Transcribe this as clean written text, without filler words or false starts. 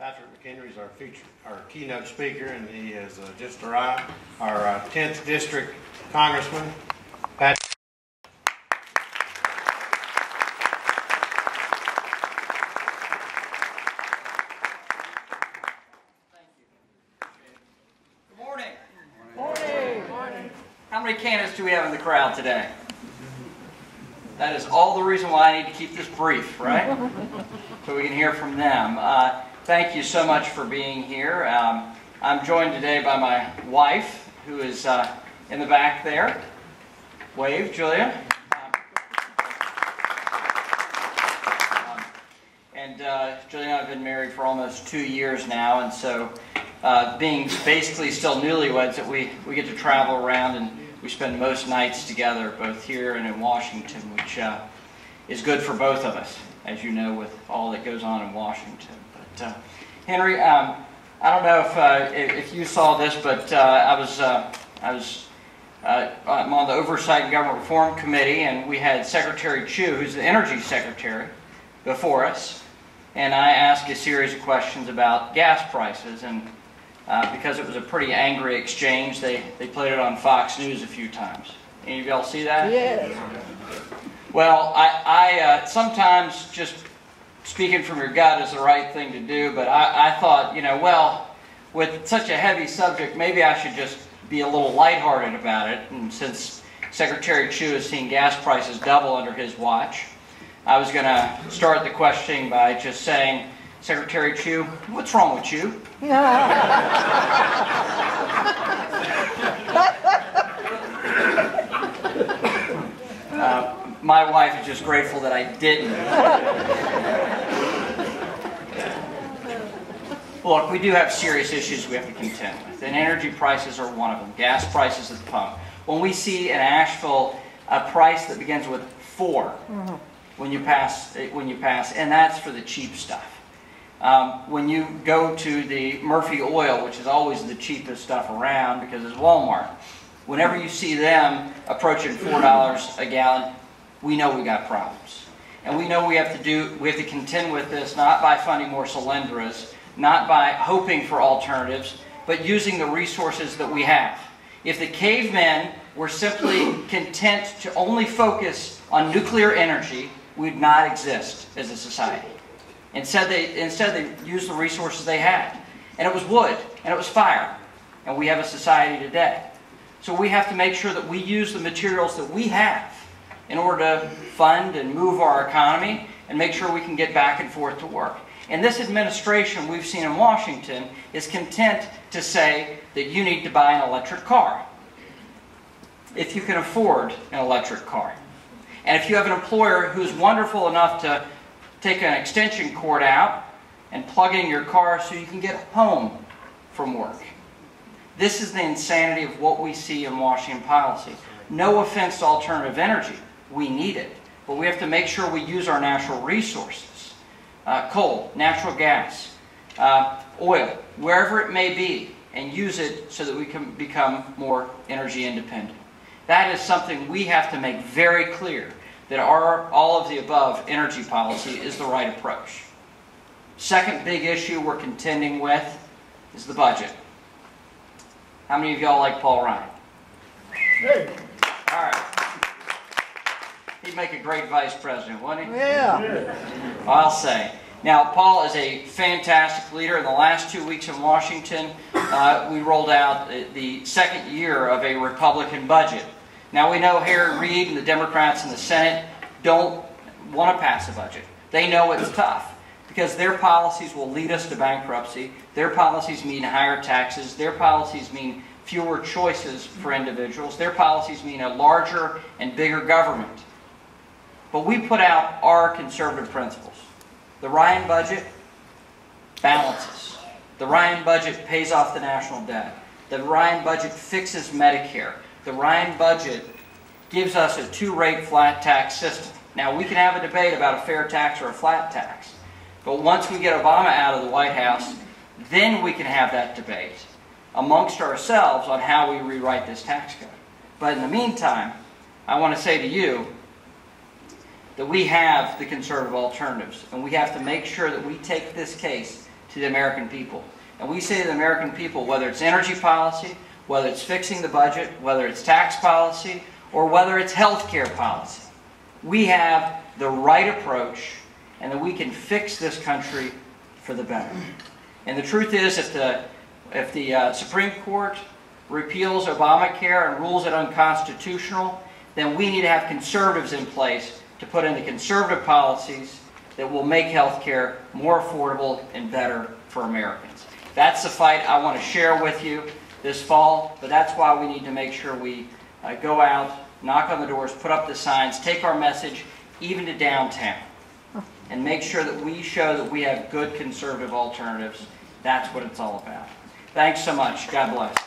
Patrick McHenry is our keynote speaker, and he has just arrived. Our 10th District Congressman, Patrick. Good morning. Morning. Morning. How many candidates do we have in the crowd today? That is all the reason why I need to keep this brief, right? So we can hear from them. Thank you so much for being here. I'm joined today by my wife, who is in the back there. Wave, Julia. Julia and I have been married for almost 2 years now, and so being basically still newlyweds, that we get to travel around and we spend most nights together, both here and in Washington, which is good for both of us, as you know, with all that goes on in Washington. But Henry, I don't know if you saw this, but I'm on the Oversight and Government Reform Committee, and we had Secretary Chu, who's the Energy Secretary, before us, and I asked a series of questions about gas prices, and because it was a pretty angry exchange, they played it on Fox News a few times. Any of y'all see that? Yes. Well, I sometimes just speaking from your gut is the right thing to do, but I thought, well, with such a heavy subject, maybe I should just be a little lighthearted about it. And since Secretary Chu has seen gas prices double under his watch, I was going to start the questioning by just saying, Secretary Chu, what's wrong with you? My wife is just grateful that I didn't. Look, we do have serious issues we have to contend with, and energy prices are one of them. Gas prices at the pump. When we see in Asheville a price that begins with 4 when you pass, and that's for the cheap stuff. When you go to the Murphy Oil, which is always the cheapest stuff around because it's Walmart, whenever you see them approaching $4 a gallon, we know we got problems. And we know we have to contend with this not by funding more Solyndras, not by hoping for alternatives, but using the resources that we have. If the cavemen were simply content to only focus on nuclear energy, we'd not exist as a society. Instead they used the resources they had. And it was wood, and it was fire. And we have a society today. So we have to make sure that we use the materials that we have in order to fund and move our economy and make sure we can get back and forth to work. And this administration we've seen in Washington is content to say that you need to buy an electric car if you can afford an electric car. And if you have an employer who's wonderful enough to take an extension cord out and plug in your car so you can get home from work. This is the insanity of what we see in Washington policy. No offense to alternative energy. We need it. But we have to make sure we use our natural resources. Coal, natural gas, oil, wherever it may be, and use it so that we can become more energy independent. That is something we have to make very clear, that our all of the above energy policy is the right approach. Second big issue we're contending with is the budget. How many of y'all like Paul Ryan? Hey. All right. He'd make a great vice president, wouldn't he? Yeah. I'll say. Now, Paul is a fantastic leader. In the last 2 weeks in Washington, we rolled out the second year of a Republican budget. Now, we know Harry Reid and the Democrats in the Senate don't want to pass a budget. They know it's tough because their policies will lead us to bankruptcy. Their policies mean higher taxes. Their policies mean fewer choices for individuals. Their policies mean a larger and bigger government. But we put out our conservative principles. The Ryan budget balances. The Ryan budget pays off the national debt. The Ryan budget fixes Medicare. The Ryan budget gives us a 2-rate flat tax system. Now, we can have a debate about a fair tax or a flat tax. But once we get Obama out of the White House, then we can have that debate amongst ourselves on how we rewrite this tax code. But in the meantime, I want to say to you that we have the conservative alternatives, and we have to make sure that we take this case to the American people. And we say to the American people, whether it's energy policy, whether it's fixing the budget, whether it's tax policy, or whether it's health care policy, we have the right approach and that we can fix this country for the better. And the truth is, if the Supreme Court repeals Obamacare and rules it unconstitutional, then we need to have conservatives in place to put in the conservative policies that will make health care more affordable and better for Americans. That's the fight I want to share with you this fall, but that's why we need to make sure we go out, knock on the doors, put up the signs, take our message even to downtown, and make sure that we show that we have good conservative alternatives. That's what it's all about. Thanks so much. God bless.